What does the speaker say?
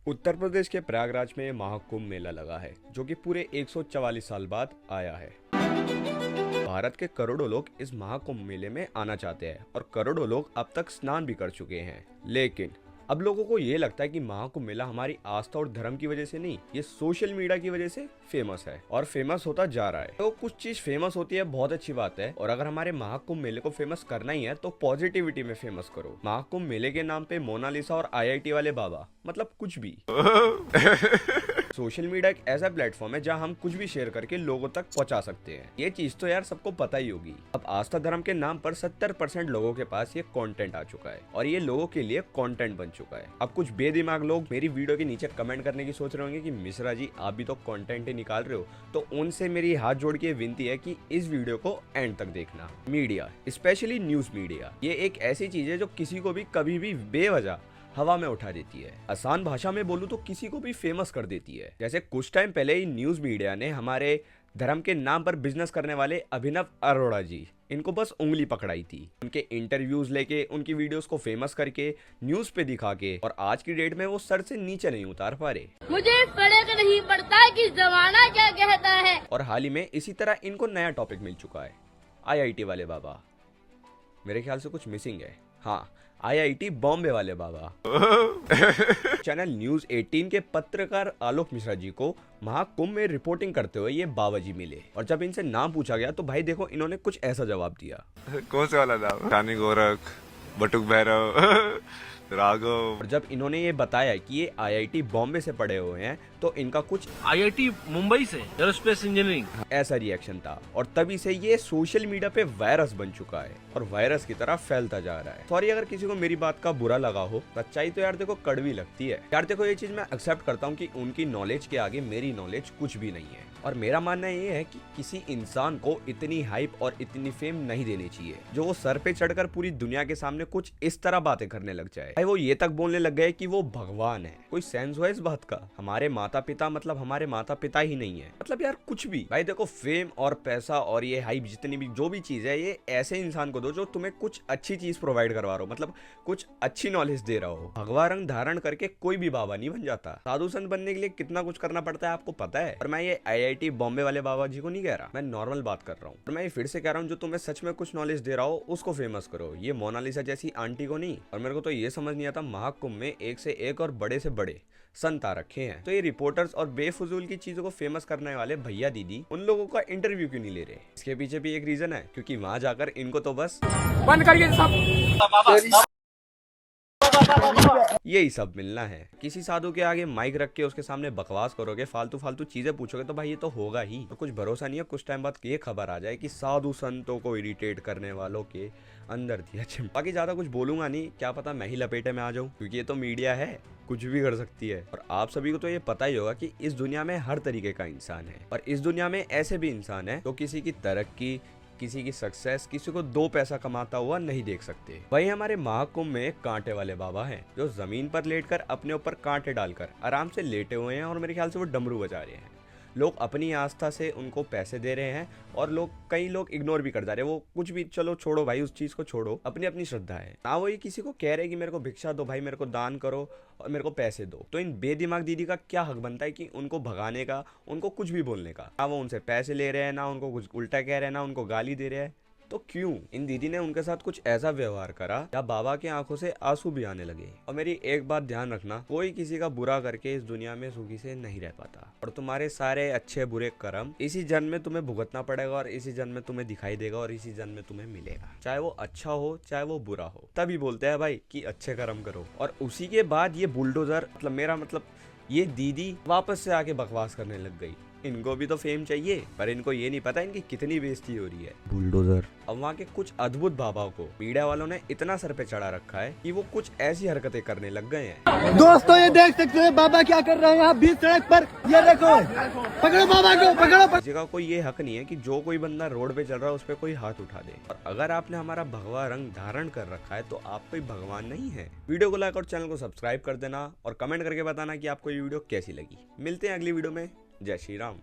उत्तर प्रदेश के प्रयागराज में महाकुंभ मेला लगा है, जो कि पूरे 144 साल बाद आया है। भारत के करोड़ों लोग इस महाकुंभ मेले में आना चाहते हैं और करोड़ों लोग अब तक स्नान भी कर चुके हैं। लेकिन अब लोगों को ये लगता है कि महाकुंभ मेला हमारी आस्था और धर्म की वजह से नहीं, ये सोशल मीडिया की वजह से फेमस है और फेमस होता जा रहा है। तो कुछ चीज फेमस होती है, बहुत अच्छी बात है। और अगर हमारे महाकुंभ मेले को फेमस करना ही है तो पॉजिटिविटी में फेमस करो। महाकुंभ मेले के नाम पे मोनालिसा और IIT वाले बाबा, मतलब कुछ भी। सोशल मीडिया एक ऐसा प्लेटफॉर्म है जहां हम कुछ भी शेयर करके लोगों तक पहुंचा सकते हैं। ये चीज तो यार सबको पता ही होगी। अब आस्था धर्म के नाम पर 70% लोगों के पास ये कंटेंट आ चुका है और ये लोगों के लिए कंटेंट बन चुका है। अब कुछ बेदिमाग लोग मेरी वीडियो के नीचे कमेंट करने की सोच रहे होंगे कि मिश्रा जी आप भी तो कंटेंट ही निकाल रहे हो, तो उनसे मेरी हाथ जोड़ के विनती है कि इस वीडियो को एंड तक देखना। मीडिया, स्पेशली न्यूज मीडिया, ये एक ऐसी चीज है जो किसी को भी कभी भी बेवजह हवा में उठा देती है। आसान भाषा में बोलूं तो किसी को भी फेमस कर देती है। जैसे कुछ टाइम पहले ही न्यूज मीडिया ने हमारे धर्म के नाम पर बिजनेस करने वाले अभिनव अरोड़ा जी, इनको बस उंगली पकड़ाई थी। उनके इंटरव्यूज लेके, उनकी वीडियोस को फेमस करके, न्यूज पे दिखा के, और आज की डेट में वो सर से नीचे नहीं उतार पा रहे। मुझे फर्क नहीं पड़ता कि जमाना क्या कहता है। और हाल ही में इसी तरह इनको नया टॉपिक मिल चुका है, IIT वाले बाबा। मेरे ख्याल से कुछ मिसिंग है। हाँ, IIT बॉम्बे वाले बाबा। चैनल न्यूज 18 के पत्रकार आलोक मिश्रा जी को महाकुंभ में रिपोर्टिंग करते हुए ये बाबा जी मिले, और जब इनसे नाम पूछा गया तो भाई देखो इन्होंने कुछ ऐसा जवाब दिया। कौन से वाला नाम? रानी गोरख, बटुक भैरव, राघव। और जब इन्होंने ये बताया कि ये IIT बॉम्बे से पढ़े हुए हैं तो इनका कुछ IIT मुंबई से एरोस्पेस इंजीनियरिंग, ऐसा रिएक्शन था। और तभी से ये सोशल मीडिया पे वायरस बन चुका है और वायरस की तरह फैलता जा रहा है। सॉरी अगर किसी को मेरी बात का बुरा लगा हो, सच्चाई तो यार देखो कड़वी लगती है। यार देखो ये चीज मैं एक्सेप्ट करता हूँ कि उनकी नॉलेज के आगे मेरी नॉलेज कुछ भी नहीं है, और मेरा मानना ये है कि किसी इंसान को इतनी हाइप और इतनी फेम नहीं देनी चाहिए जो वो सर पे चढ़कर पूरी दुनिया के सामने कुछ इस तरह बातें करने लग जाए। भाई वो ये तक बोलने लग गए कि वो भगवान है। कोई सेंस हुआ इस बात का? हमारे माता पिता मतलब हमारे माता पिता ही नहीं है, मतलब यार कुछ भी। भाई देखो फेम और पैसा और ये हाइप जितनी भी जो भी चीज है, ये ऐसे इंसान को दो जो तुम्हें कुछ अच्छी चीज प्रोवाइड करवा रहा हो, मतलब कुछ अच्छी नॉलेज दे रहा हो। भगवा रंग धारण करके कोई भी बाबा नहीं बन जाता। साधु संत बनने के लिए कितना कुछ करना पड़ता है आपको पता है। और मैं ये IIT बॉम्बे वाले बाबा जी को नहीं कह रहा, मैं नॉर्मल बात कर रहा हूँ। और मैं ये फिर से कह रहा हूँ, जो तुम्हें सच में कुछ नॉलेज दे रहा हो उसको फेमस करो, ये मोनालिसा जैसी आंटी को नहीं। और मेरे को तो ये समझ नहीं आता, महाकुंभ में एक से एक और बड़े से बड़े संत आ रखे हैं, तो ये रिपोर्टर्स और बेफजूल की चीजों को फेमस करने वाले भैया दीदी उन लोगों का इंटरव्यू क्यों नहीं ले रहे? इसके पीछे भी एक रीजन है, क्योंकि वहां जाकर इनको तो बस बंद करिए सब, यही सब मिलना है। किसी साधु के आगे माइक रख के उसके सामने बकवास करोगे, फालतू फालतू चीजें पूछोगे तो भाई ये तो होगा ही। तो कुछ भरोसा नहीं है कुछ टाइम बाद ये खबर आ जाए कि साधु संतों को इरिटेट करने वालों के अंदर दिया चिमटा। बाकी ज्यादा कुछ बोलूंगा नहीं, क्या पता मैं ही लपेटे में आ जाऊं, क्योंकि ये तो मीडिया है, कुछ भी कर सकती है। और आप सभी को तो ये पता ही होगा कि इस दुनिया में हर तरीके का इंसान है, और इस दुनिया में ऐसे भी इंसान है तो किसी की तरक्की, किसी की सक्सेस, किसी को 2 पैसा कमाता हुआ नहीं देख सकते। वही हमारे महाकुंभ में कांटे वाले बाबा हैं, जो जमीन पर लेटकर अपने ऊपर कांटे डालकर आराम से लेटे हुए हैं, और मेरे ख्याल से वो डमरू बजा रहे हैं। लोग अपनी आस्था से उनको पैसे दे रहे हैं, और कई लोग इग्नोर भी कर जा रहे हैं। वो कुछ भी, चलो छोड़ो भाई, उस चीज को छोड़ो, अपनी अपनी श्रद्धा है ना। वो ये किसी को कह रहे कि मेरे को भिक्षा दो भाई, मेरे को दान करो और मेरे को पैसे दो, तो इन बेदिमाग दीदी का क्या हक बनता है कि उनको भगाने का, उनको कुछ भी बोलने का? ना वो उनसे पैसे ले रहे हैं, ना उनको कुछ उल्टा कह रहे हैं, ना उनको गाली दे रहे हैं। तो क्यों इन दीदी ने उनके साथ कुछ ऐसा व्यवहार करा या बाबा की आंखों से आंसू भी आने लगे? और मेरी एक बात ध्यान रखना, कोई किसी का बुरा करके इस दुनिया में सुखी से नहीं रह पाता, और तुम्हारे सारे अच्छे बुरे कर्म इसी जन्म में तुम्हें भुगतना पड़ेगा, और इसी जन्म में तुम्हें दिखाई देगा, और इसी जन्म में तुम्हें मिलेगा, चाहे वो अच्छा हो चाहे वो बुरा हो। तभी बोलते हैं भाई कि अच्छे कर्म करो। और उसी के बाद ये बुलडोजर, मतलब मेरा मतलब ये दीदी वापस से आके बकवास करने लग गई। इनको भी तो फेम चाहिए, पर इनको ये नहीं पता इनकी कितनी बेइज्जती हो रही है। बुलडोजर। अब वहाँ के कुछ अद्भुत बाबाओं को मीडिया वालों ने इतना सर पे चढ़ा रखा है कि वो कुछ ऐसी हरकतें करने लग गए हैं। दोस्तों ये देख सकते हैं बाबा क्या कर रहे हैं यहाँ बीच सड़क पर, ये देखो, पकड़ो बाबा को, पकड़ो। किसी का कोई ये हक नहीं है कि जो कोई बंदा रोड पे चल रहा है उस पर कोई हाथ उठा दे। और अगर आपने हमारा भगवा रंग धारण कर रखा है तो आप कोई भगवान नहीं है। वीडियो को लाइक और चैनल को सब्सक्राइब कर देना, और कमेंट करके बताना कि आपको ये वीडियो कैसी लगी। मिलते हैं अगली वीडियो में। जय श्री राम।